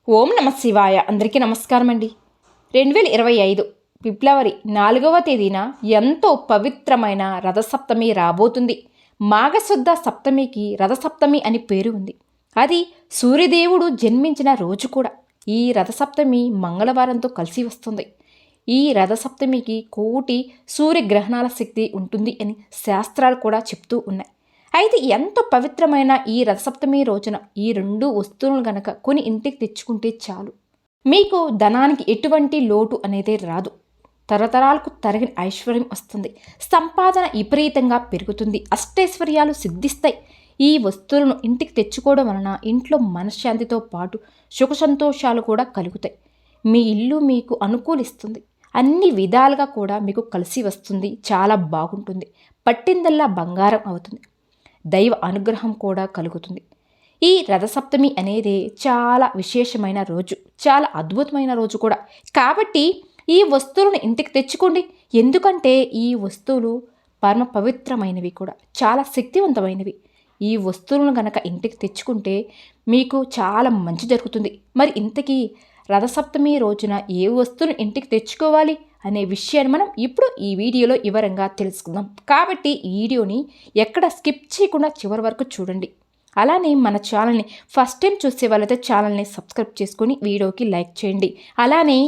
ఓం నమ శివాయ. అందరికీ నమస్కారం అండి. 2025 ఫిబ్రవరి 4వ తేదీన ఎంతో పవిత్రమైన రథసప్తమి రాబోతుంది. మాఘశుద్ధ సప్తమికి రథసప్తమి అని పేరు ఉంది. అది సూర్యదేవుడు జన్మించిన రోజు కూడా. ఈ రథసప్తమి మంగళవారంతో కలిసి వస్తుంది. ఈ రథసప్తమికి కోటి సూర్యగ్రహణాల శక్తి ఉంటుంది అని శాస్త్రాలు కూడా చెప్తూ ఉన్నాయి. అయితే ఎంతో పవిత్రమైన ఈ రథసప్తమి రోజున ఈ రెండు వస్తువులను గనక కొని ఇంటికి తెచ్చుకుంటే చాలు, మీకు ధనానికి ఎటువంటి లోటు అనేది రాదు. తరతరాలకు తరగని ఐశ్వర్యం వస్తుంది. సంపాదన విపరీతంగా పెరుగుతుంది. అష్టైశ్వర్యాలు సిద్ధిస్తాయి. ఈ వస్తువులను ఇంటికి తెచ్చుకోవడం వలన ఇంట్లో మనశ్శాంతితో పాటు సుఖ సంతోషాలు కూడా కలుగుతాయి. మీ ఇల్లు మీకు అనుకూలిస్తుంది. అన్ని విధాలుగా కూడా మీకు కలిసి వస్తుంది. చాలా బాగుంటుంది. పట్టిందల్లా బంగారం అవుతుంది. దైవ అనుగ్రహం కూడా కలుగుతుంది. ఈ రథసప్తమి అనేది చాలా విశేషమైన రోజు, చాలా అద్భుతమైన రోజు కూడా. కాబట్టి ఈ వస్తువులను ఇంటికి తెచ్చుకోండి. ఎందుకంటే ఈ వస్తువులు పరమ పవిత్రమైనవి కూడా, చాలా శక్తివంతమైనవి. ఈ వస్తువులను గనక ఇంటికి తెచ్చుకుంటే మీకు చాలా మంచి జరుగుతుంది. మరి ఇంతకీ రథసప్తమి రోజున ఏ వస్తువును ఇంటికి తెచ్చుకోవాలి అనే విషయాన్ని మనం ఇప్పుడు ఈ వీడియోలో వివరంగా తెలుసుకుందాం. కాబట్టి ఈ వీడియోని ఎక్కడ స్కిప్ చేయకుండా చివరి వరకు చూడండి. అలానే మన ఛానల్ని ఫస్ట్ టైం చూసే వాళ్ళైతే ఛానల్ని సబ్స్క్రైబ్ చేసుకొని వీడియోకి లైక్ చేయండి. అలానే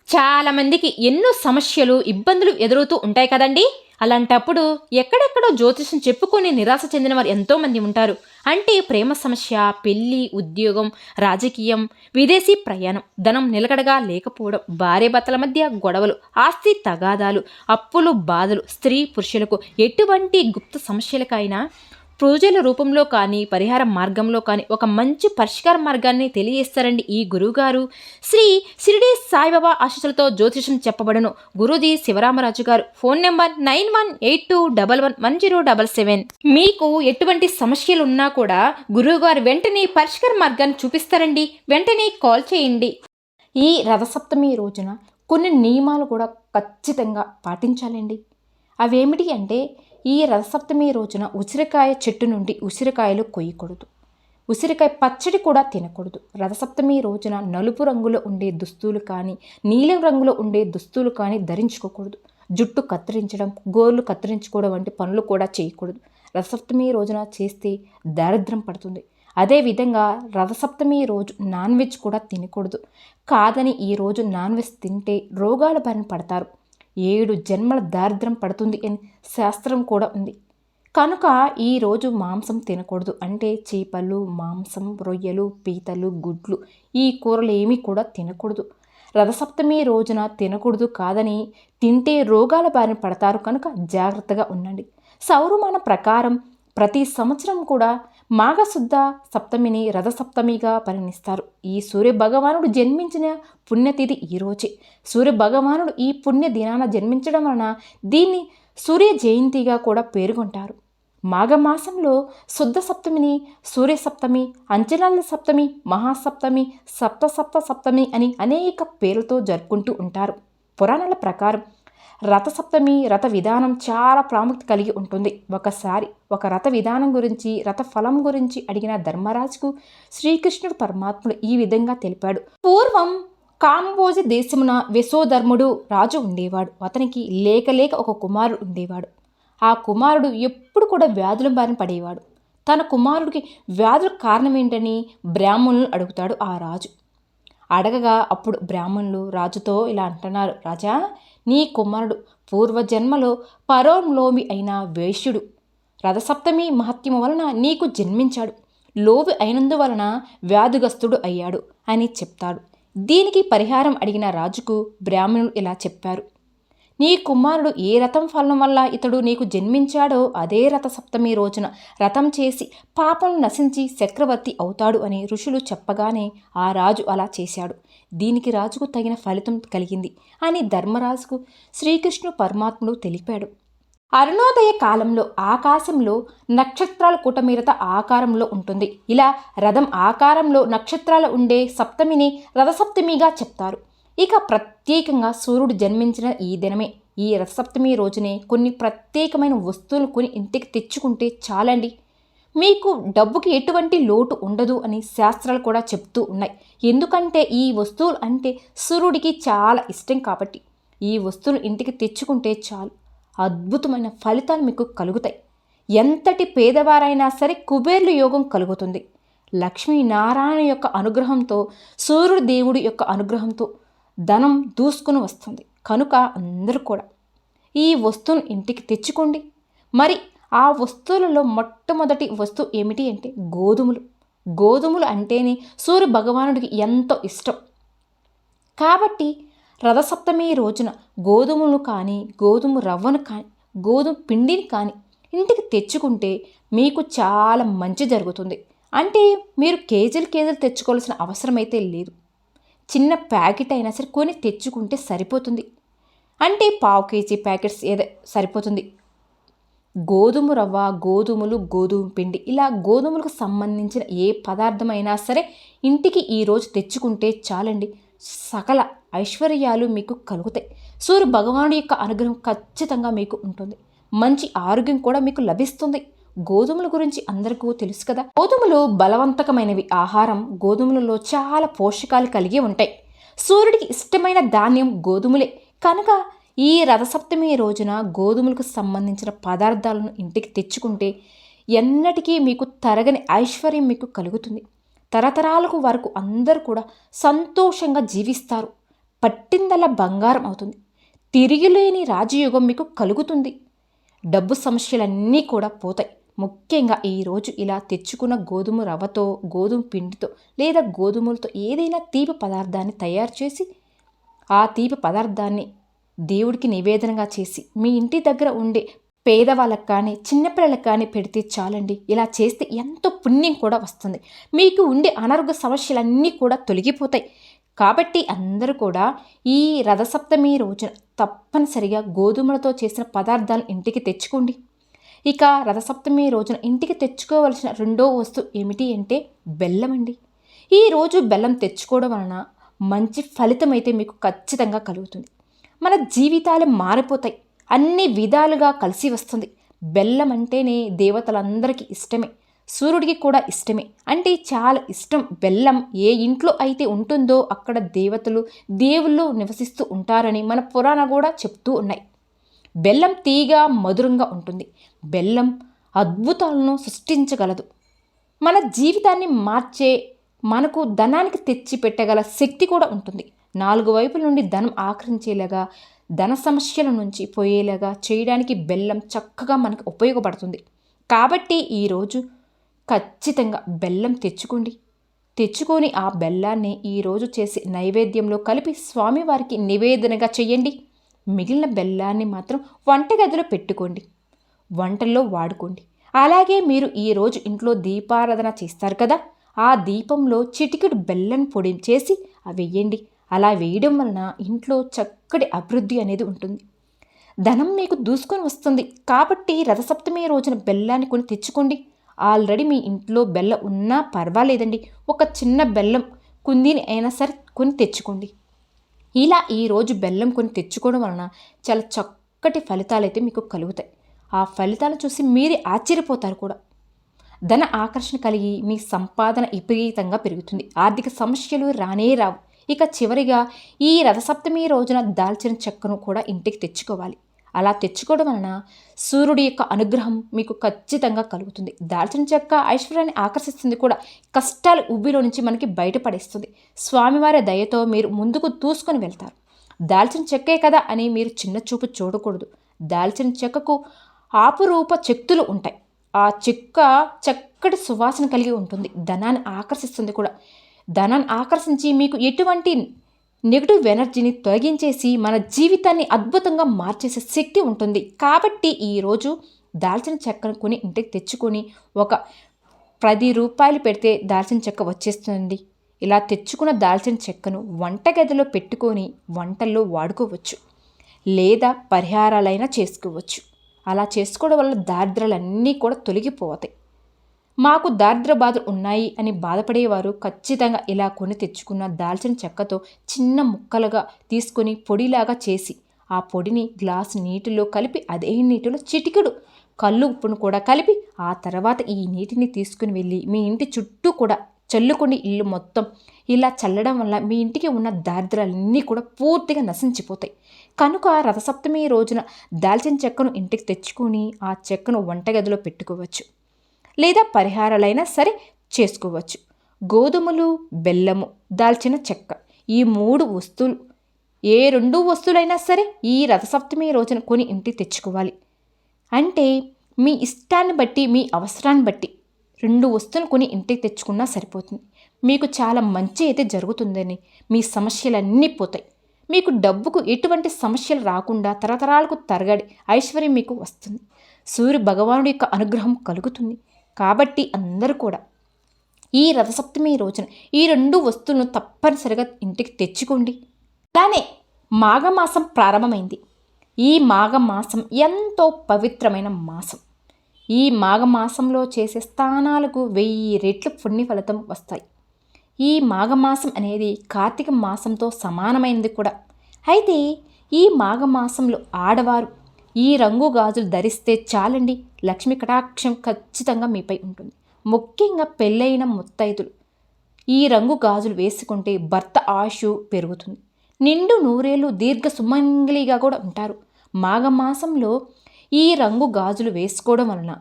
చాలామందికి ఎన్నో సమస్యలు, ఇబ్బందులు ఎదురవుతూ ఉంటాయి కదండి. అలాంటప్పుడు ఎక్కడెక్కడో జ్యోతిషం చెప్పుకొని నిరాశ చెందిన వారు ఎంతోమంది ఉంటారు. అంటే ప్రేమ సమస్య, పెళ్లి, ఉద్యోగం, రాజకీయం, విదేశీ ప్రయాణం, ధనం నిలకడగా లేకపోవడం, భార్యాభర్తల మధ్య గొడవలు, ఆస్తి తగాదాలు, అప్పులు, బాధలు, స్త్రీ పురుషులకు ఎటువంటి గుప్త సమస్యలకైనా పూజల రూపంలో కానీ పరిహార మార్గంలో కానీ ఒక మంచి పరిష్కార మార్గాన్ని తెలియజేస్తారండి ఈ గురువుగారు. శ్రీ షిరిడి సాయిబాబా ఆశీస్సులతో జ్యోతిషం చెప్పబడను. గురూజీ శివరామరాజు గారు. Phone number 9182111077. మీకు ఎటువంటి సమస్యలు ఉన్నా కూడా గురువుగారు వెంటనే పరిష్కార మార్గాన్ని చూపిస్తారండి. వెంటనే కాల్ చేయండి. ఈ రథసప్తమి రోజున కొన్ని నియమాలు కూడా ఖచ్చితంగా పాటించాలండి. అవేమిటి అంటే, ఈ రథసప్తమి రోజున ఉసిరికాయ చెట్టు నుండి ఉసిరికాయలు కొయ్యకూడదు. ఉసిరికాయ పచ్చడి కూడా తినకూడదు. రథసప్తమి రోజున నలుపు రంగులో ఉండే దుస్తులు కానీ, నీలం రంగులో ఉండే దుస్తులు కానీ ధరించుకోకూడదు. జుట్టు కత్తిరించడం, గోర్లు కత్తిరించుకోవడం వంటి పనులు కూడా చేయకూడదు. రథసప్తమి రోజున చేస్తే దారిద్ర్యం పడుతుంది. అదేవిధంగా రథసప్తమి రోజు నాన్ వెజ్ కూడా తినకూడదు. కాదని ఈరోజు నాన్ వెజ్ తింటే రోగాల బారిన పడతారు. 7 జన్మల దారిద్ర్యం పడుతుంది అని శాస్త్రం కూడా ఉంది. కనుక ఈరోజు మాంసం తినకూడదు. అంటే చేపలు, మాంసం, రొయ్యలు, పీతలు, గుడ్లు, ఈ కూరలు ఏమీ కూడా తినకూడదు. రథసప్తమి రోజున తినకూడదు. కాదని తింటే రోగాల బారిన పడతారు. కనుక జాగ్రత్తగా ఉండండి. సౌరమాన ప్రకారం ప్రతి సంవత్సరం కూడా మాఘశుద్ధ సప్తమిని రథసప్తమిగా పరిగణిస్తారు. ఈ సూర్య భగవానుడు జన్మించిన పుణ్యతిథి ఈరోజే. సూర్య భగవానుడు ఈ పుణ్య దినాన జన్మించడం వలన దీన్ని సూర్య జయంతిగా కూడా పేర్కొంటారు. మాఘమాసంలో శుద్ధ సప్తమిని సూర్య సప్తమి, అంజనాల సప్తమి, మహాసప్తమి, సప్తమి అని అనేక పేర్లతో జరుపుకుంటూ ఉంటారు. పురాణాల ప్రకారం రథసప్తమి రథ విధానం చాలా ప్రాముఖ్యత కలిగి ఉంటుంది. ఒకసారి ఒక రథ విధానం గురించి, రథ ఫలం గురించి అడిగిన ధర్మరాజుకు శ్రీకృష్ణుడు పరమాత్ముడు ఈ విధంగా తెలిపాడు. పూర్వం కాంబోజి దేశమున యశోధర్ముడు రాజు ఉండేవాడు. అతనికి లేక ఒక కుమారుడు ఉండేవాడు. ఆ కుమారుడు ఎప్పుడు కూడా వ్యాధుల బారిన పడేవాడు. తన కుమారుడికి వ్యాధుల కారణం ఏంటని బ్రాహ్మణులను అడుగుతాడు ఆ రాజు. అడగగా అప్పుడు బ్రాహ్మణులు రాజుతో ఇలా అంటున్నారు, రాజా, నీ కుమారుడు పూర్వజన్మలో పరోలోమి అయిన వేశ్యుడు. రథసప్తమి మహత్యము వలన నీకు జన్మించాడు. లోవి అయినందువలన వ్యాధిగస్తుడు అయ్యాడు అని చెప్తాడు. దీనికి పరిహారం అడిగిన రాజుకు బ్రాహ్మణులు ఇలా చెప్పారు, నీ కుమారుడు ఏ రథం ఫలం వల్ల ఇతడు నీకు జన్మించాడో అదే రథసప్తమి రోజున రథం చేసి పాపం నశించి చక్రవర్తి అవుతాడు అని ఋషులు చెప్పగానే ఆ రాజు అలా చేశాడు. దీనికి రాజుకు తగిన ఫలితం కలిగింది అని ధర్మరాజుకు శ్రీకృష్ణు పరమాత్ముడు తెలిపాడు. అరుణోదయ కాలంలో ఆకాశంలో నక్షత్రాల కూటమిరత ఆకారంలో ఉంటుంది. ఇలా రథం ఆకారంలో నక్షత్రాలు ఉండే సప్తమిని రథసప్తమిగా చెప్తారు. ఇక ప్రత్యేకంగా సూర్యుడు జన్మించిన ఈ దినమే, ఈ రథసప్తమి రోజునే కొన్ని ప్రత్యేకమైన వస్తువులు కొని ఇంటికి తెచ్చుకుంటే చాలండి, మీకు డబ్బుకి ఎటువంటి లోటు ఉండదు అని శాస్త్రాలు కూడా చెప్తూ ఉన్నాయి. ఎందుకంటే ఈ వస్తువులు అంటే సూర్యుడికి చాలా ఇష్టం కాబట్టి ఈ వస్తువులు ఇంటికి తెచ్చుకుంటే చాలు అద్భుతమైన ఫలితాలు మీకు కలుగుతాయి. ఎంతటి పేదవారైనా సరే కుబేర్ల యోగం కలుగుతుంది. లక్ష్మీనారాయణ యొక్క అనుగ్రహంతో, సూర్యుడు దేవుడి యొక్క అనుగ్రహంతో ధనం దూసుకుని వస్తుంది. కనుక అందరూ కూడా ఈ వస్తువును ఇంటికి తెచ్చుకోండి. మరి ఆ వస్తువులలో మొట్టమొదటి వస్తువు ఏమిటి అంటే గోధుమలు. గోధుమలు అంటేనే సూర్య భగవానుడికి ఎంతో ఇష్టం. కాబట్టి రథసప్తమి రోజున గోధుమలు కానీ, గోధుమ రవ్వను కానీ, గోధుమ పిండిని కానీ ఇంటికి తెచ్చుకుంటే మీకు చాలా మంచి జరుగుతుంది. అంటే మీరు కేజీలు తెచ్చుకోవాల్సిన అవసరం అయితే లేదు. చిన్న ప్యాకెట్ అయినా సరే కొని తెచ్చుకుంటే సరిపోతుంది. అంటే పావు కేజీ ప్యాకెట్స్ ఏదో సరిపోతుంది. గోధుమ రవ్వ, గోధుమలు, గోధుమ పిండి ఇలా గోధుమలకు సంబంధించిన ఏ పదార్థమైనా సరే ఇంటికి ఈరోజు తెచ్చుకుంటే చాలండి. సకల ఐశ్వర్యాలు మీకు కలుగుతాయి. సూర్య భగవానుడి యొక్క అనుగ్రహం ఖచ్చితంగా మీకు ఉంటుంది. మంచి ఆరోగ్యం కూడా మీకు లభిస్తుంది. గోధుమల గురించి అందరికీ తెలుసు కదా. గోధుమలు బలవంతకమైనవి ఆహారం. గోధుమలలో చాలా పోషకాలు కలిగి ఉంటాయి. సూర్యుడికి ఇష్టమైన ధాన్యం గోధుమలే. కనుక ఈ రథసప్తమి రోజున గోధుమలకు సంబంధించిన పదార్థాలను ఇంటికి తెచ్చుకుంటే ఎన్నటికీ మీకు తరగని ఐశ్వర్యం మీకు కలుగుతుంది. తరతరాలకు వరకు అందరూ కూడా సంతోషంగా జీవిస్తారు. పట్టిందల్లా బంగారం అవుతుంది. తిరిగిలేని రాజయోగం మీకు కలుగుతుంది. డబ్బు సమస్యలన్నీ కూడా పోతాయి. ముఖ్యంగా ఈరోజు ఇలా తెచ్చుకున్న గోధుమ రవ్వతో, గోధుమ పిండితో లేదా గోధుమలతో ఏదైనా తీపి పదార్థాన్ని తయారు చేసి ఆ తీపి పదార్థాన్ని దేవుడికి నివేదనగా చేసి మీ ఇంటి దగ్గర ఉండే పేదవాళ్ళకి కానీ, చిన్నపిల్లలకు కానీ పెడితే చాలండి. ఇలా చేస్తే ఎంతో పుణ్యం కూడా వస్తుంది. మీకు ఉండే అనారోగ్య సమస్యలన్నీ కూడా తొలగిపోతాయి. కాబట్టి అందరూ కూడా ఈ రథసప్తమి రోజున తప్పనిసరిగా గోధుమలతో చేసిన పదార్థాలను ఇంటికి తెచ్చుకోండి. ఇక రథసప్తమి రోజున ఇంటికి తెచ్చుకోవలసిన రెండో వస్తువు ఏమిటి అంటే బెల్లం అండి. ఈరోజు బెల్లం తెచ్చుకోవడం వలన మంచి ఫలితం అయితే మీకు ఖచ్చితంగా కలుగుతుంది. మన జీవితాలు మారిపోతాయి. అన్ని విధాలుగా కలిసి వస్తుంది. బెల్లం అంటేనే దేవతలందరికీ ఇష్టమే, సూర్యుడికి కూడా ఇష్టమే. అంటే చాలా ఇష్టం. బెల్లం ఏ ఇంట్లో అయితే ఉంటుందో అక్కడ దేవతలు, దేవుళ్ళు నివసిస్తూ ఉంటారని మన పురాణ కూడా చెప్తూ ఉన్నాయి. బెల్లం తీగ మధురంగా ఉంటుంది. బెల్లం అద్భుతాలను సృష్టించగలదు. మన జీవితాన్ని మార్చే, మనకు ధనానికి తెచ్చి పెట్టగల శక్తి కూడా ఉంటుంది. 4 వైపుల నుండి ధనం ఆకర్షించేలాగా, ధన సమస్యల నుంచి పోయేలాగా చేయడానికి బెల్లం చక్కగా మనకు ఉపయోగపడుతుంది. కాబట్టి ఈరోజు ఖచ్చితంగా బెల్లం తెచ్చుకోండి. తెచ్చుకొని ఆ బెల్లాన్ని ఈరోజు చేసి నైవేద్యంలో కలిపి స్వామివారికి నివేదనగా చేయండి. మిగిలిన బెల్లాన్ని మాత్రం వంటగదిలో పెట్టుకోండి, వంటల్లో వాడుకోండి. అలాగే మీరు ఈరోజు ఇంట్లో దీపారాధన చేస్తారు కదా, ఆ దీపంలో చిటికెడు బెల్లం పొడి చేసి అవి వేయండి. అలా వేయడం వలన ఇంట్లో చక్కటి అభివృద్ధి అనేది ఉంటుంది. ధనం మీకు దూసుకొని వస్తుంది. కాబట్టి రథసప్తమి రోజున బెల్లాన్ని కొని తెచ్చుకోండి. ఆల్రెడీ మీ ఇంట్లో బెల్లం ఉన్నా పర్వాలేదండి. ఒక చిన్న బెల్లం కుందీని అయినా సరే కొని తెచ్చుకోండి. ఇలా ఈరోజు బెల్లం కొని తెచ్చుకోవడం వలన చాలా చక్కటి ఫలితాలు అయితే మీకు కలుగుతాయి. ఆ ఫలితాలు చూసి మీరే ఆశ్చర్యపోతారు కూడా. ధన ఆకర్షణ కలిగి మీ సంపాదన విపరీతంగా పెరుగుతుంది. ఆర్థిక సమస్యలు రానే రావు. ఇక చివరిగా ఈ రథసప్తమి రోజున దాల్చిన చెక్కను కూడా ఇంటికి తెచ్చుకోవాలి. అలా తెచ్చుకోవడం వలన సూర్యుడి యొక్క అనుగ్రహం మీకు ఖచ్చితంగా కలుగుతుంది. దాల్చిన చెక్క ఐశ్వర్యాన్ని ఆకర్షిస్తుంది కూడా. కష్టాల ఉబ్బిలో నుంచి మనకి బయటపడేస్తుంది. స్వామివారి దయతో మీరు ముందుకు దూసుకొని వెళ్తారు. దాల్చిన చెక్కే కదా అని మీరు చిన్న చూపు చూడకూడదు. దాల్చిన చెక్కకు ఆపురూప శక్తులు ఉంటాయి. ఆ చెక్క చక్కటి సువాసన కలిగి ఉంటుంది. ధనాన్ని ఆకర్షిస్తుంది కూడా. ధనాన్ని ఆకర్షించి మీకు ఎటువంటి నెగిటివ్ ఎనర్జీని తొలగించేసి మన జీవితాన్ని అద్భుతంగా మార్చేసే శక్తి ఉంటుంది. కాబట్టి ఈరోజు దాల్చిన చెక్కను కొని ఇంటికి తెచ్చుకొని ఒక 10 రూపాయలు పెడితే దాల్చిన చెక్క వచ్చేస్తుందండి. ఇలా తెచ్చుకున్న దాల్చిన చెక్కను వంటగదిలో పెట్టుకొని వంటల్లో వాడుకోవచ్చు, లేదా పరిహారాలైనా చేసుకోవచ్చు. అలా చేసుకోవడం వల్ల దారిద్ర్యాలన్నీ కూడా తొలగిపోతాయి. మాకు దారిద్ర్య బాధలు ఉన్నాయి అని బాధపడేవారు ఖచ్చితంగా ఇలా కొని తెచ్చుకున్న దాల్చిన చెక్కతో చిన్న ముక్కలుగా తీసుకొని పొడిలాగా చేసి ఆ పొడిని గ్లాసు నీటిలో కలిపి అదే నీటిలో చిటికెడు కళ్ళు ఉప్పును కూడా కలిపి ఆ తర్వాత ఈ నీటిని తీసుకుని వెళ్ళి మీ ఇంటి చుట్టూ కూడా చల్లుకొని ఇల్లు మొత్తం ఇలా చల్లడం వల్ల మీ ఇంటికి ఉన్న దారిద్రాలన్నీ కూడా పూర్తిగా నశించిపోతాయి. కనుక రథసప్తమి రోజున దాల్చిన చెక్కను ఇంటికి తెచ్చుకొని ఆ చెక్కను వంటగదిలో పెట్టుకోవచ్చు, లేదా పరిహారాలైనా సరే చేసుకోవచ్చు. గోధుమలు, బెల్లము, దాల్చిన చెక్క ఈ 3 వస్తువులు, ఏ 2 వస్తువులైనా సరే ఈ రథసప్తమి రోజున కొని ఇంటికి తెచ్చుకోవాలి. అంటే మీ ఇష్టాన్ని బట్టి, మీ అవసరాన్ని బట్టి 2 వస్తువులు కొని ఇంటికి తెచ్చుకున్నా సరిపోతుంది. మీకు చాలా మంచి అయితే జరుగుతుందని, మీ సమస్యలన్నీ పోతాయి. మీకు డబ్బుకు ఎటువంటి సమస్యలు రాకుండా తరతరాలకు తరగడి ఐశ్వర్యం మీకు వస్తుంది. సూర్య భగవానుడి యొక్క అనుగ్రహం కలుగుతుంది. కాబట్టి అందరూ కూడా ఈ రథసప్తమి రోజున ఈ 2 వస్తువులను తప్పనిసరిగా ఇంటికి తెచ్చుకోండి. అలానే మాఘమాసం ప్రారంభమైంది. ఈ మాఘమాసం ఎంతో పవిత్రమైన మాసం. ఈ మాఘమాసంలో చేసే స్నానాలకు 1000 రెట్లు పుణ్య ఫలితం వస్తాయి. ఈ మాఘమాసం అనేది కార్తీక మాసంతో సమానమైనది కూడా. అయితే ఈ మాఘమాసంలో ఆడవారు ఈ రంగు గాజులు ధరిస్తే చాలండి, లక్ష్మీ కటాక్షం ఖచ్చితంగా మీపై ఉంటుంది. ముఖ్యంగా పెళ్ళైన ముత్తైదులు ఈ రంగు గాజులు వేసుకుంటే భర్త ఆయుష్ పెరుగుతుంది, నిండు నూరేళ్ళు దీర్ఘ సుమంగళిగా కూడా ఉంటారు. మాఘమాసంలో ఈ రంగు గాజులు వేసుకోవడం వలన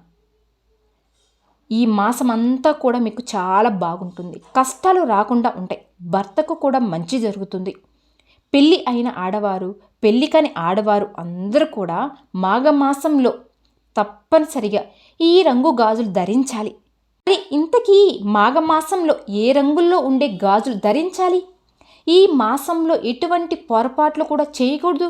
ఈ మాసం అంతా కూడా మీకు చాలా బాగుంటుంది. కష్టాలు రాకుండా ఉంటాయి. భర్తకు కూడా మంచి జరుగుతుంది. పెళ్ళి అయిన ఆడవారు, పెళ్ళి కాని ఆడవారు అందరూ కూడా మాఘమాసంలో తప్పనిసరిగా ఈ రంగు గాజులు ధరించాలి. మరి ఇంతకీ మాఘమాసంలో ఏ రంగుల్లో ఉండే గాజులు ధరించాలి, ఈ మాసంలో ఎటువంటి పొరపాట్లు కూడా చేయకూడదు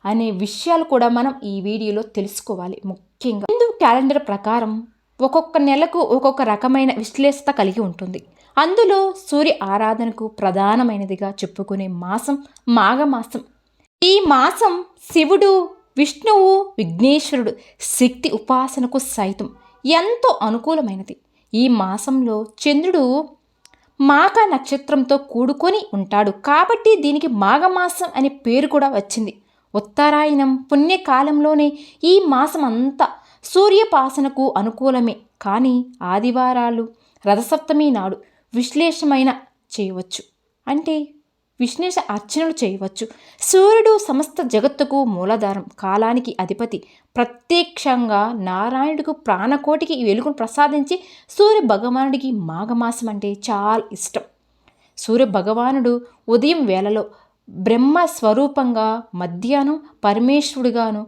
అనే విషయాలు కూడా మనం ఈ వీడియోలో తెలుసుకోవాలి. ముఖ్యంగా హిందూ క్యాలెండర్ ప్రకారం ఒక్కొక్క నెలకు ఒక్కొక్క రకమైన విశ్లేషత కలిగి ఉంటుంది. అందులో సూర్య ఆరాధనకు ప్రధానమైనదిగా చెప్పుకునే మాసం మాఘమాసం. ఈ మాసం శివుడు, విష్ణువు, విఘ్నేశ్వరుడు శక్తి ఉపాసనకు సైతం ఎంతో అనుకూలమైనది. ఈ మాసంలో చంద్రుడు మాఘ నక్షత్రంతో కూడుకొని ఉంటాడు. కాబట్టి దీనికి మాఘమాసం అనే పేరు కూడా వచ్చింది. ఉత్తరాయణం పుణ్యకాలంలోనే ఈ మాసం అంతా సూర్యోపాసనకు అనుకూలమే. కానీ ఆదివారాలు, రథసప్తమి నాడు విశ్లేషమైన చేయవచ్చు, అంటే విశ్లేష అర్చనలు చేయవచ్చు. సూర్యుడు సమస్త జగత్తుకు మూలాధారం, కాలానికి అధిపతి. ప్రత్యక్షంగా నారాయణుడికి ప్రాణకోటికి వెలుగును ప్రసాదించి సూర్య భగవానుడికి మాఘమాసం అంటే చాలా ఇష్టం. సూర్య భగవానుడు ఉదయం వేళలో బ్రహ్మ స్వరూపంగా, మధ్యాహ్నం పరమేశ్వరుడుగాను,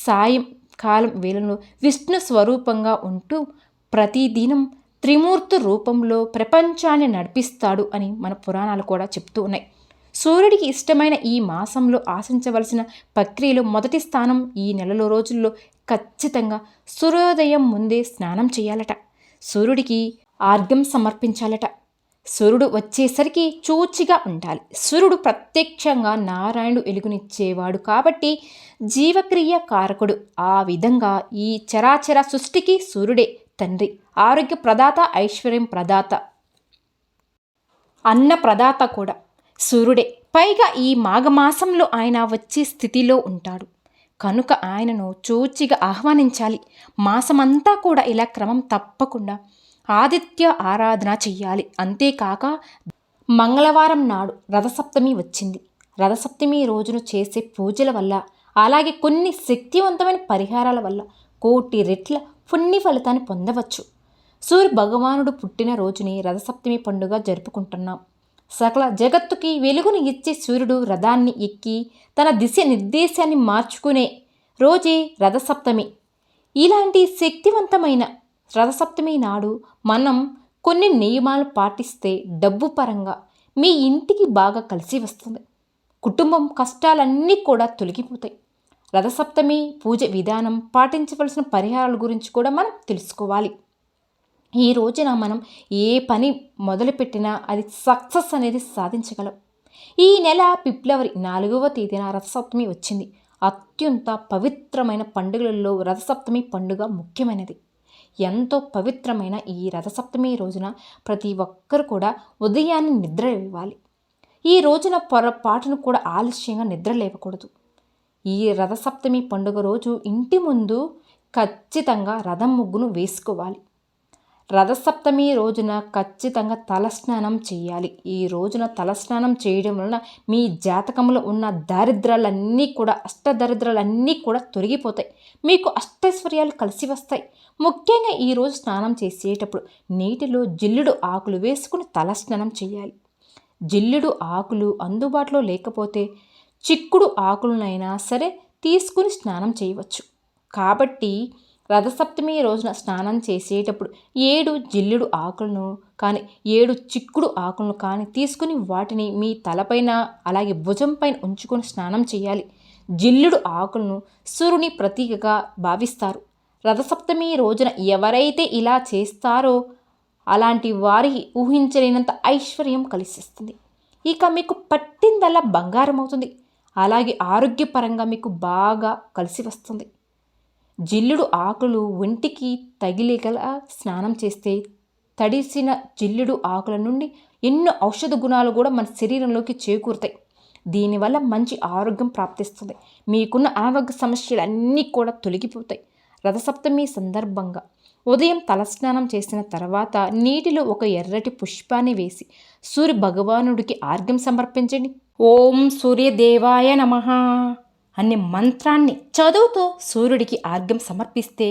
సాయంకాలం వేళలో విష్ణు స్వరూపంగా ఉంటూ ప్రతిదినం త్రిమూర్తి రూపంలో ప్రపంచాన్ని నడిపిస్తాడు అని మన పురాణాలు కూడా చెప్తూ ఉన్నాయి. సూర్యుడికి ఇష్టమైన ఈ మాసంలో ఆశించవలసిన ప్రక్రియలో మొదటి స్థానం ఈ నెలలో రోజుల్లో ఖచ్చితంగా సూర్యోదయం ముందే స్నానం చేయాలట, సూర్యుడికి ఆర్ఘ్యం సమర్పించాలట. సూర్యుడు వచ్చేసరికి చూచిగా ఉండాలి. సూర్యుడు ప్రత్యక్షంగా నారాయణుడు వెలుగునిచ్చేవాడు కాబట్టి జీవక్రియ కారకుడు. ఆ విధంగా ఈ చరాచర సృష్టికి సూర్యుడే తండ్రి, ఆరోగ్య ప్రదాత, ఐశ్వర్యం ప్రదాత, అన్న ప్రదాత కూడా సూర్యుడే. పైగా ఈ మాఘమాసంలో ఆయన వచ్చే స్థితిలో ఉంటాడు కనుక ఆయనను చూచిగా ఆహ్వానించాలి. మాసమంతా కూడా ఇలా క్రమం తప్పకుండా ఆదిత్య ఆరాధన చెయ్యాలి. అంతేకాక మంగళవారం నాడు రథసప్తమి వచ్చింది. రథసప్తమి రోజును చేసే పూజల వల్ల, అలాగే కొన్ని శక్తివంతమైన పరిహారాల వల్ల 1,000,000 రెట్ల పుణ్య ఫలితాన్ని పొందవచ్చు. సూర్య భగవానుడు పుట్టిన రోజుని రథసప్తమి పండుగ జరుపుకుంటున్నాం. సకల జగత్తుకి వెలుగును ఇచ్చే సూర్యుడు రథాన్ని ఎక్కి తన దిశ నిర్దేశాన్ని మార్చుకునే రోజే రథసప్తమి. ఇలాంటి శక్తివంతమైన రథసప్తమి నాడు మనం కొన్ని నియమాలు పాటిస్తే డబ్బు పరంగా మీ ఇంటికి బాగా కలిసి వస్తుంది. కుటుంబం కష్టాలన్నీ కూడా తొలగిపోతాయి. రథసప్తమి పూజ విధానం, పాటించవలసిన పరిహారాల గురించి కూడా మనం తెలుసుకోవాలి. ఈ రోజున మనం ఏ పని మొదలుపెట్టినా అది సక్సెస్ అనేది సాధించగలం. ఈ నెల ఫిబ్రవరి 4వ తేదీన రథసప్తమి వచ్చింది. అత్యంత పవిత్రమైన పండుగలలో రథసప్తమి పండుగ ముఖ్యమైనది. ఎంతో పవిత్రమైన ఈ రథసప్తమి రోజున ప్రతి ఒక్కరు కూడా ఉదయాన్నే నిద్ర లేవాలి. ఈ రోజున పొరపాటును కూడా ఆలస్యంగా నిద్ర లేవకూడదు. ఈ రథసప్తమి పండుగ రోజు ఇంటి ముందు ఖచ్చితంగా రథం ముగ్గును వేసుకోవాలి. రథసప్తమి రోజున ఖచ్చితంగా తలస్నానం చేయాలి. ఈ రోజున తలస్నానం చేయడం వలన మీ జాతకంలో ఉన్న దారిద్రాలన్నీ కూడా అష్టదరిద్రాలన్నీ కూడా తొలగిపోతాయి. మీకు అష్టైశ్వర్యాలు కలిసి వస్తాయి. ముఖ్యంగా ఈరోజు స్నానం చేసేటప్పుడు నీటిలో జిల్లుడు ఆకులు వేసుకుని తలస్నానం చేయాలి. జిల్లుడు ఆకులు అందుబాటులో లేకపోతే చిక్కుడు ఆకులనైనా సరే తీసుకుని స్నానం చేయవచ్చు. కాబట్టి రథసప్తమి రోజున స్నానం చేసేటప్పుడు 7 జిల్లుడు ఆకులను కానీ 7 చిక్కుడు ఆకులను కానీ తీసుకుని వాటిని మీ తలపైన అలాగే భుజం పైన ఉంచుకొని స్నానం చేయాలి. జిల్లుడు ఆకులను సూర్యుని ప్రతీకగా భావిస్తారు. రథసప్తమి రోజున ఎవరైతే ఇలా చేస్తారో అలాంటి వారికి ఊహించలేనంత ఐశ్వర్యం కలిసిస్తుంది. ఇక మీకు పట్టిందల్లా బంగారం అవుతుంది. అలాగే ఆరోగ్యపరంగా మీకు బాగా కలిసి వస్తుంది. జిల్లుడు ఆకులు ఒంటికి తగిలేగల స్నానం చేస్తే తడిసిన జిల్లుడు ఆకుల నుండి ఎన్నో ఔషధ గుణాలు కూడా మన శరీరంలోకి చేకూరుతాయి. దీనివల్ల మంచి ఆరోగ్యం ప్రాప్తిస్తుంది. మీకున్న అనారోగ్య సమస్యలన్నీ కూడా తొలగిపోతాయి. రథసప్తమి సందర్భంగా ఉదయం తలస్నానం చేసిన తర్వాత నీటిలో ఒక ఎర్రటి పుష్పాన్ని వేసి సూర్య భగవానుడికి ఆర్ఘ్యం సమర్పించండి. ఓం సూర్యదేవాయ నమః అనే మంత్రాన్ని చదువుతూ సూర్యుడికి ఆర్ఘ్యం సమర్పిస్తే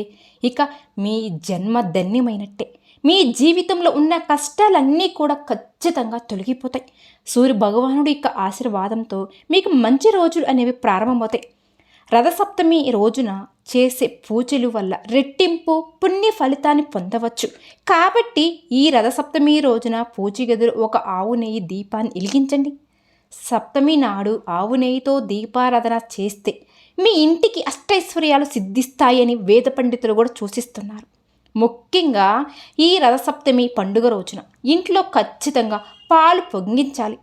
ఇక మీ జన్మ ధన్యమైనట్టే. మీ జీవితంలో ఉన్న కష్టాలన్నీ కూడా ఖచ్చితంగా తొలగిపోతాయి. సూర్య భగవానుడి యొక్క ఆశీర్వాదంతో మీకు మంచి రోజులు అనేవి ప్రారంభమవుతాయి. రథసప్తమి రోజున చేసే పూజలు వల్ల రెట్టింపు పుణ్య ఫలితాన్ని పొందవచ్చు. కాబట్టి ఈ రథసప్తమి రోజున పూజ గదిలో ఒక ఆవు నెయ్యి దీపాన్ని వెలిగించండి. సప్తమి నాడు ఆవు నెయ్యితో దీపారాధన చేస్తే మీ ఇంటికి అష్టైశ్వర్యాలు సిద్ధిస్తాయని వేద పండితులు కూడా సూచిస్తున్నారు. ముఖ్యంగా ఈ రథసప్తమి పండుగ రోజున ఇంట్లో ఖచ్చితంగా పాలు పొంగించాలి.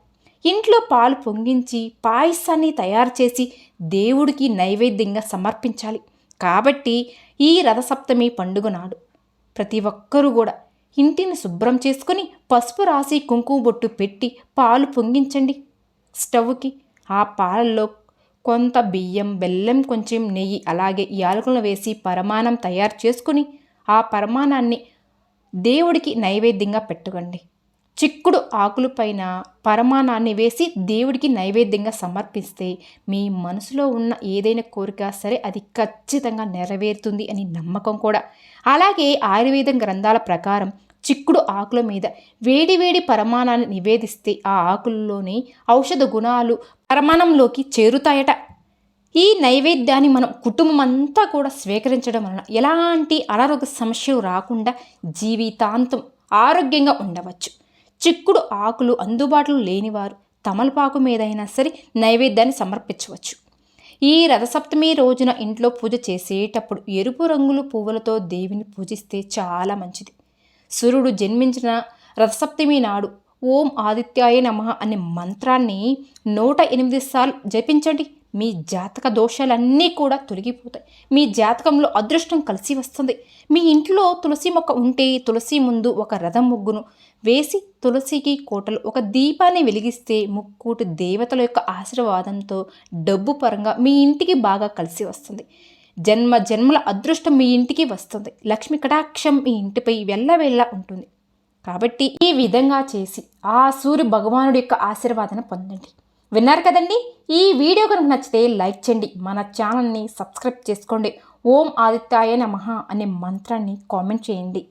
ఇంట్లో పాలు పొంగించి పాయసాన్ని తయారు చేసి దేవుడికి నైవేద్యంగా సమర్పించాలి. కాబట్టి ఈ రథసప్తమి పండుగ నాడు ప్రతి ఒక్కరూ కూడా ఇంటిని శుభ్రం చేసుకుని పసుపు రాసి కుంకుమ బొట్టు పెట్టి పాలు పొంగించండి స్టవ్కి. ఆ పాలల్లో కొంత బియ్యం, బెల్లం, కొంచెం నెయ్యి అలాగే యాలకులను వేసి పరమాన్నం తయారు చేసుకుని ఆ పరమాన్నాన్ని దేవుడికి నైవేద్యంగా పెట్టుకోండి. చిక్కుడు ఆకులపైన పరమాన్నాన్ని వేసి దేవుడికి నైవేద్యంగా సమర్పిస్తే మీ మనసులో ఉన్న ఏదైనా కోరిక సరే అది ఖచ్చితంగా నెరవేరుతుంది అని నమ్మకం కూడా. అలాగే ఆయుర్వేదం గ్రంథాల ప్రకారం చిక్కుడు ఆకుల మీద వేడి పరమాన్నాన్ని నివేదిస్తే ఆ ఆకుల్లోని ఔషధ గుణాలు పరమాన్నంలోకి చేరుతాయట. ఈ నైవేద్యాన్ని మనం కుటుంబం అంతా కూడా స్వీకరించడం వలన ఎలాంటి అనారోగ్య సమస్యలు రాకుండా జీవితాంతం ఆరోగ్యంగా ఉండవచ్చు. చిక్కుడు ఆకులు అందుబాటులో లేనివారు తమలపాకు మీదైనా సరే నైవేద్యాన్ని సమర్పించవచ్చు. ఈ రథసప్తమి రోజున ఇంట్లో పూజ చేసేటప్పుడు ఎరుపు రంగులు పువ్వులతో దేవిని పూజిస్తే చాలా మంచిది. సూర్యుడు జన్మించిన రథసప్తమి నాడు ఓం ఆదిత్యాయ నమః అనే మంత్రాన్ని 108 సార్లు జపించండి. మీ జాతక దోషాలన్నీ కూడా తొలగిపోతాయి. మీ జాతకంలో అదృష్టం కలిసి వస్తుంది. మీ ఇంట్లో తులసి మొక్క ఉంటే తులసి ముందు ఒక రథం ముగ్గును వేసి తులసికి కోటలు ఒక దీపాన్ని వెలిగిస్తే ముక్కోటి దేవతల యొక్క ఆశీర్వాదంతో డబ్బు పరంగా మీ ఇంటికి బాగా కలిసి వస్తుంది. జన్మల అదృష్టం మీ ఇంటికి వస్తుంది. లక్ష్మి కటాక్షం మీ ఇంటిపై వెళ్ళవేళ్ళ ఉంటుంది. కాబట్టి ఈ విధంగా చేసి ఆ సూర్య భగవానుడి యొక్క ఆశీర్వాదాన్ని పొందండి. విన్నారు కదండి. ఈ వీడియో కనుక నచ్చితే లైక్ చేయండి. మన ఛానల్ని సబ్స్క్రైబ్ చేసుకోండి. ఓం ఆదిత్యాయ నమః అనే మంత్రాన్ని కామెంట్ చేయండి.